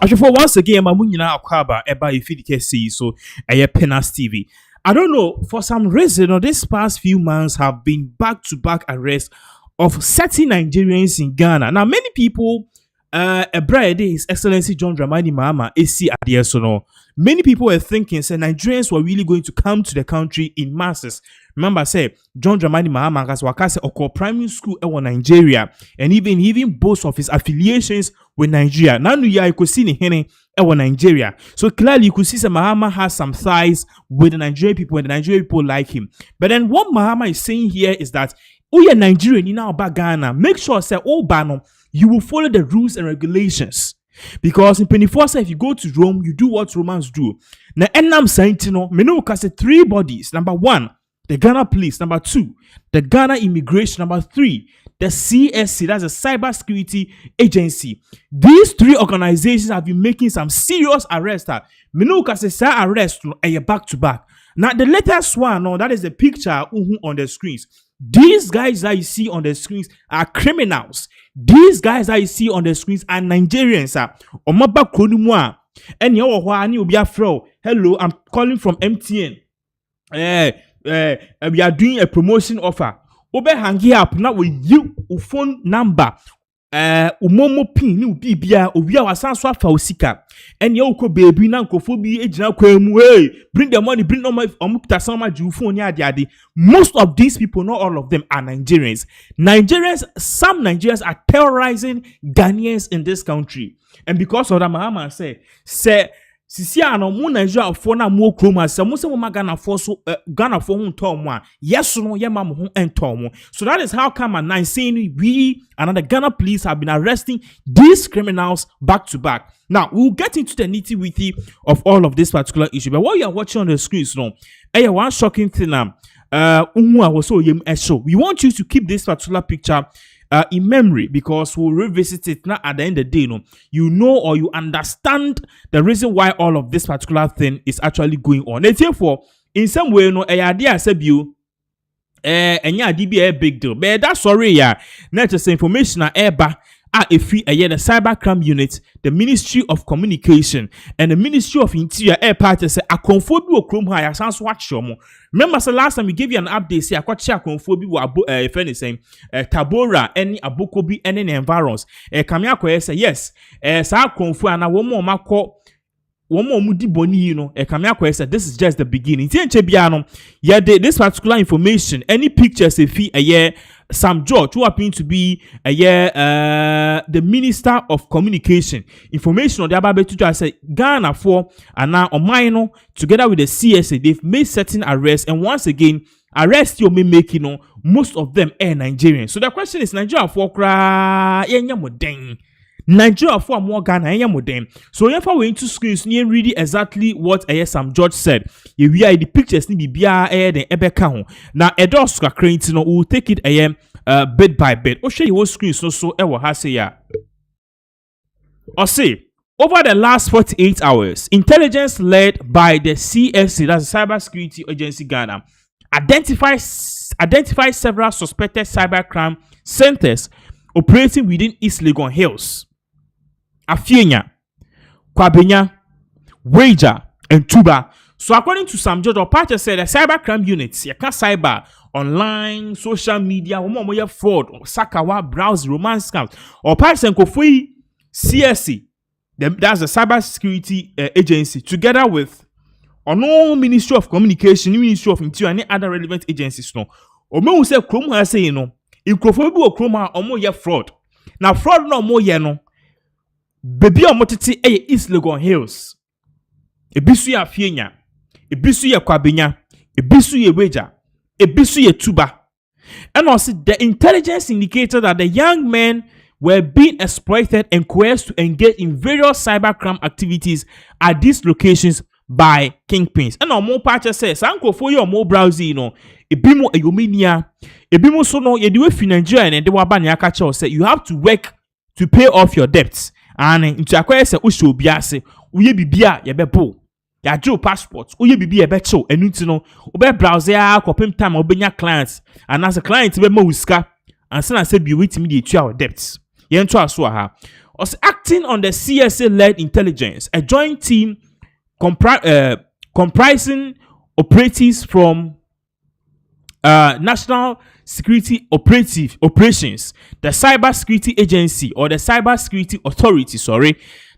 For once again, my munyina akwaba eba ifidi so Pinax TV. I don't know, for some reason, this past few months have been back-to-back arrests of certain Nigerians in Ghana. Now, many people, His Excellency John Dramani Mahama, AC Adiesono. Many people were thinking, say, Nigerians were really going to come to the country in masses. Remember, say, John Dramani Mahama has wakase oko primary school in Nigeria, and even boasts of his affiliations with Nigeria. Now, you could see in Nigeria. So clearly, you could see that Mahama has some ties with the Nigerian people, and the Nigerian people like him. But then, what Mahama is saying here is that, oh, you're Nigerian, you know about Ghana. Make sure, say, oh, Bano, you will follow the rules and regulations. Because in 24, if you go to Rome, you do what Romans do. Now, and I'm saying, you know, we say 3 bodies. Number 1, the Ghana Police. Number 2, the Ghana Immigration. Number 3, the CSA, that's a cyber security agency. These 3 organizations have been making some serious arrests. We say arrest back to back. Now, the latest one, that is the picture on the screens. These guys that you see on the screens are criminals. These guys that you see on the screens are Nigerians. Hello, I'm calling from MTN. We are doing a promotion offer. Obe hangi up now with you phone number. Umomo pin ni ubibia obia wasanso afa osika ene uko baby na nkofobi ejina kwemu. Hey, bring the money, bring no money. Most of these people, not all of them, are Nigerians. Some Nigerians are terrorizing Ghanaians in this country, and because of that, Mahama say sisi ano mu Nigeria for na mu kroma se mu se mu Ghana for so Ghana for hu ntom a yes no ye ma hu entom. So that is how come at 9 saying we and the Ghana police have been arresting these criminals back to back. Now we'll get into the nitty-gritty of all of this particular issue, but what you are watching on the screens now, one shocking thing we want you to keep this particular picture in memory, because we'll revisit it now at the end of the day. You know or you understand the reason why all of this particular thing is actually going on. And therefore, in some way, idea said you and yeah, DB a big deal. But that's sorry, yeah. Not just information the cybercrime unit, the Ministry of Communication, and the Ministry of Interior part say a confobi chrome higher sounds watch your. Remember, the last time we gave you an update, say a quacha confobi if anything, Tabora, any abokobi, any environs. Kamia say yes, sa confu and a woman mako. One more mudi boni, Kamia said this is just the beginning. This particular information, any pictures if a year. Sam George, who happened to be the Minister of Communication, information on the Ababetu, I said Ghana for and now Omaino together with the CSA, they've made certain arrests, and once again, arrests you may make, most of them are Nigerians. So the question is, Nigeria for Nigeria for more Ghana, so if I went to screens, you read exactly what Sam George said. If we are the pictures, ni bia the ebeka. Now, Edoska Cranes, we'll take it bit by bit. Oh, show you screens so ever has ya. Or say, over the last 48 hours, intelligence led by the CSA, that's the Cyber Security Agency Ghana, identified several suspected cybercrime centers operating within East Legon Hills, Afienya, Kwabenya, Wager, and Tuba. So according to Sam George, Opacha said the cybercrime units, yaka cyber, online, social media, fraud, sakawa, browse, romance scams, Opacha and Kofui, CSC, that's the cyber security agency, together with no Ministry of Communication, Ministry of Interior, and any other relevant agencies. No, Omo say Chrome has say in Krofobi or Chroma or more fraud. Now fraud no more no. Baby or motiti East Legon Hills. Ebisu ya Fienya. Ebisu ya Kwabenya. Ebisu ye Weja. Ebisu ye Tuba. And also the intelligence indicated that the young men were being exploited and coerced to engage in various cybercrime activities at these locations by kingpins. And no more patches says, Uncle for your more browsing, Ebimo Eyomania. Ebimo so no, you do it in Nigeria and the Wabanya catcher say you have to work to pay off your debts. And into acquire say, Usho Biase, Uye Bibia, Yabebo. Ya Joe passports, Uye Bibia Becho, and Nutino, Ube browser, copim time, Obenya clients, and as a client, Bemo Uska, and son I said, be waiting me to our debts. Yentwa Swaha. was acting on the CSA-led intelligence, a joint team comprising operatives from National Security Operations, the Cyber Security Agency or the Cyber Security Authority,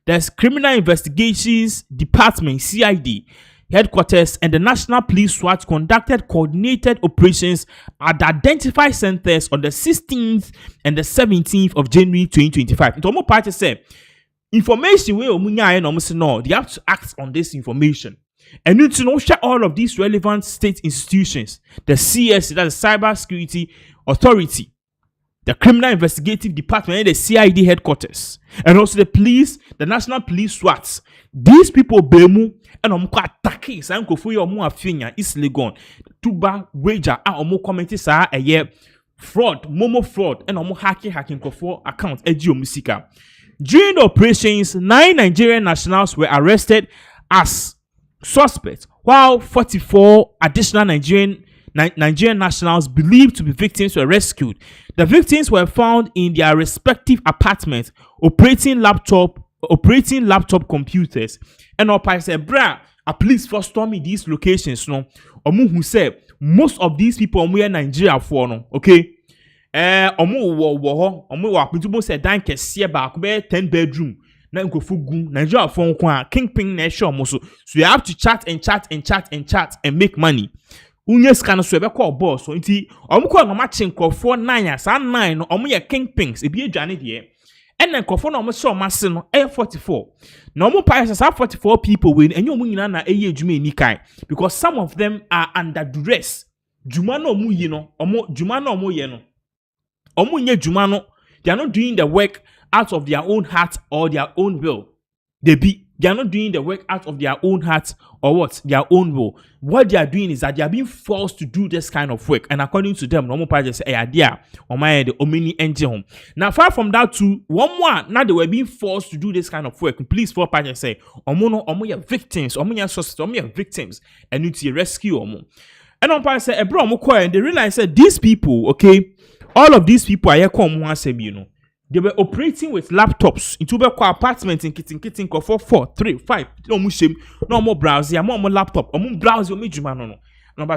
there's Criminal Investigations Department, CID, headquarters, and the National Police SWAT conducted coordinated operations at identified centers on the 16th and the 17th of January 2025. It's almost part to say information where no, they have to act on this information. And you need to know share all of these relevant state institutions, the CSA, that's the Cyber Security Authority, the Criminal Investigative Department, and the CID headquarters, and also the police, the National Police SWAT. These people bemu and attacking some kofu yo mu afinya is legon tuba wager comment sa fraud, momo fraud, and hacking kofu account eji musika. During the operations, 9 Nigerian nationals were arrested as suspects, while 44 additional Nigerian nationals believed to be victims were rescued. The victims were found in their respective apartments, operating laptop computers. And I said, please first storming these locations. No, who said most of these people are Nigeria for no, okay. Said 10 bedroom. Nigeria phone kingpin nation so you have to chat and make money. Unyes can so be call boss so nti omko no matching for 9 as 9 no omo ye kingpins e bi adwane de and then kofo no omo so mase no 44 na omo pa as 44 people win enyo omo nyina na eye adwuma eni kai because some of them are under duress. Juma no omo yi no omo juma no omo ye no omo nye juma no, they are not doing the work out of their own heart or their own will. They are not doing the work out of their own heart or what? Their own will. What they are doing is that they are being forced to do this kind of work. And according to them, normal parents say, hey, dear, or my the omini engine home. Now, far from that too, one more, now they were being forced to do this kind of work. Please, for parents say, omo your victims, omo your suspects, omo your victims, and you to rescue omo. And on parents say, bro, and they realize that these people, okay, all of these people are here come once, you know. They were operating with laptops into their apartment in kitchen for 4, 3, 5. No more browser, more laptop, more browser, no.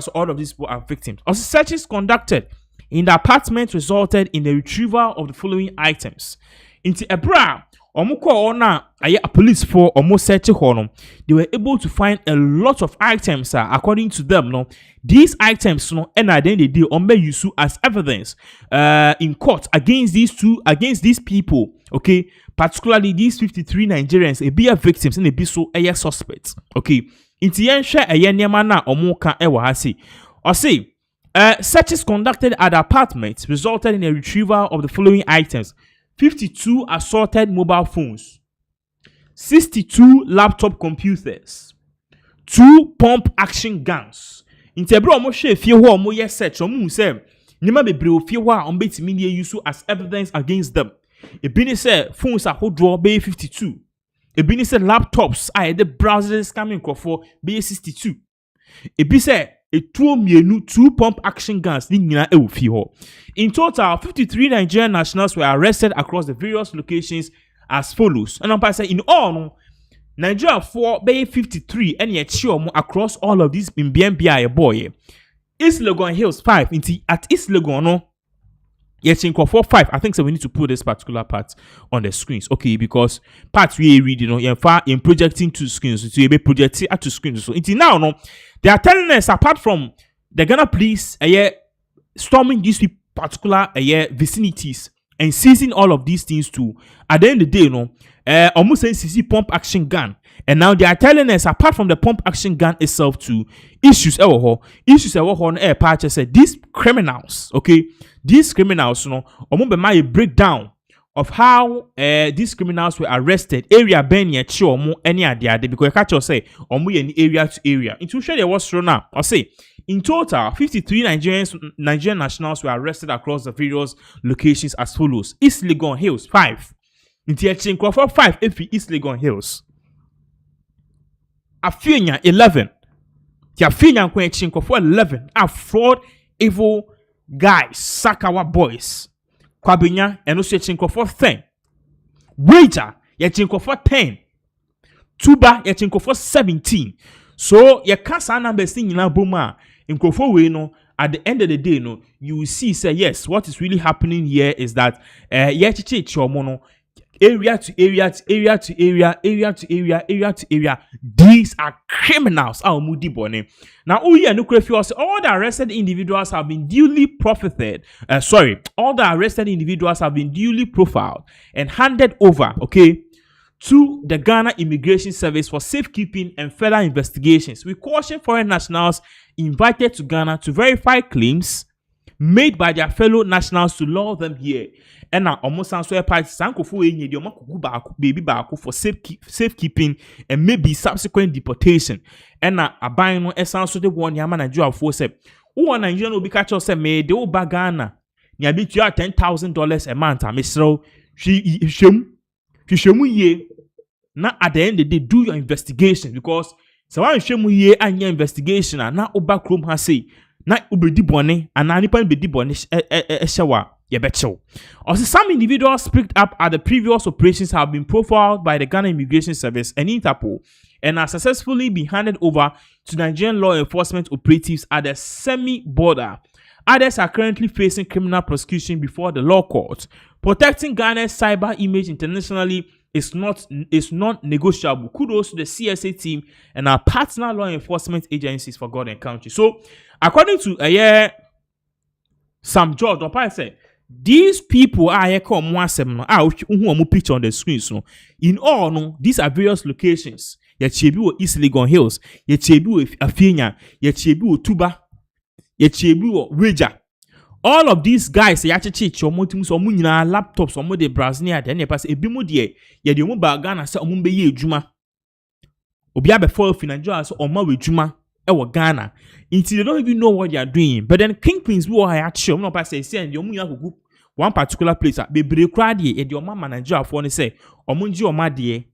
So all of these people are victims. Also, searches conducted in the apartment resulted in the retrieval of the following items. Into a bra, a police for almost search honor. They were able to find a lot of items, according to them. No, these items, and then they did use as evidence in court against these people. Okay, particularly these 53 Nigerians, be victims and be so suspects. Okay, into share a yanyamana omoka ewahasi. Or say, searches conducted at the apartment resulted in a retrieval of the following items: 52 assorted mobile phones, 62 laptop computers, 2 pump action guns. Intebro omo share fie ho omo ye search omo say nyema bebre ofie ho a omo betimi ne use as evidence against them. Ebi ni say phones ahodo be 52. Ebi ni say laptops the browsers coming for be 62. Ebi say a 2 pump action guns in total, 53 Nigerian nationals were arrested across the various locations as follows. And I'm saying in all, Nigeria 53 and yet across all of these in BNBI boy. East Legon Hills 5 at East Legon for 5. I think so we need to put this particular part on the screens. Okay, because parts we read, in projecting to screens, so you be projecting at 2 screens. So until now, they are telling us apart from the Ghana police storming these particular vicinities and seizing all of these things too. At the end of the day, almost saying CC pump action gun. And now they are telling us apart from the pump action gun itself too, issues on air patch said these criminals, okay, these criminals, a breakdown of how these criminals were arrested. Area ben ye chomo any idea because catch or say in area to area. Into share there was thrown now. I'll say in total 53 Nigerian nationals were arrested across the various locations as follows: East Legon Hills 5, into for 5 if East Legon Hills. Afienya 11. Afienya kwenchinko for 11 are fraud evil guys, Sakawa boys. Kwabinya and also chinko for 10. wager yɛkye for 10 tuba yɛkye for 17 so yɛka saa numbers nyina bom a nkrofo we no at the end of the day no you will see say yes what is really happening here is that yɛkyeche chomo no area to area to area to area to area to area these are criminals mudi bone now all the arrested individuals have been duly profited all the arrested individuals have been duly profiled and handed over to the Ghana Immigration Service for safekeeping and further investigations. We caution foreign nationals invited to Ghana to verify claims made by their fellow nationals to lure them here. And now, almost answer party sankofu enye di omakugu baby baako for safekeeping and maybe subsequent deportation. And now, aban no esanso de one yama Nigeria for say, who Nigerian will be catch us say me de oba Ghana. Ni abi tu $10,000 a month. Misro Shemu ye na at the end of the day do your investigation because so one shemu ye and your investigation na oba krom ha say na ubedi bone and na nipa bedi bone eshewa ye becho. Also some individuals picked up at the previous operations have been profiled by the Ghana Immigration Service and Interpol and are successfully been handed over to Nigerian law enforcement operatives at the semi-border. Others are currently facing criminal prosecution before the law courts. Protecting Ghana's cyber image internationally is non-negotiable. Kudos to the CSA team and our partner law enforcement agencies for God and country. So, according to Sam George, I said, these people are who picture on the screen. So, in all, no, these are various locations. Yechebi wo East Legon Hills, Yechebi wo Afienya, Yechebi wo Tuba, Yechebi wo Reja. All of these guys say actually chomo tim so nyina laptops omo de Brazil at any pass ebi mu de ye de omo ba Ghana say omo be ye adwuma obi abefo fi Nigeria so omo we adwuma e wo Ghana until they don't even know what they are doing but then kingpins we are actually omo pass say de omo nyina gugu one particular place be bre kra de ye de omo ma Nigeria for ne say omo nji omo de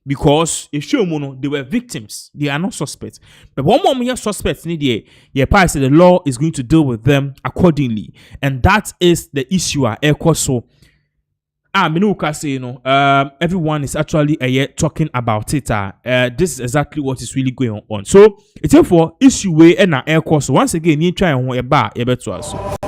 because they were victims. They are not suspects. But one more suspects need the party said the law is going to deal with them accordingly. And that is the issue. So everyone is actually talking about it. This is exactly what is really going on. So it's for issue way and air course. Once again, you try and a bar to us.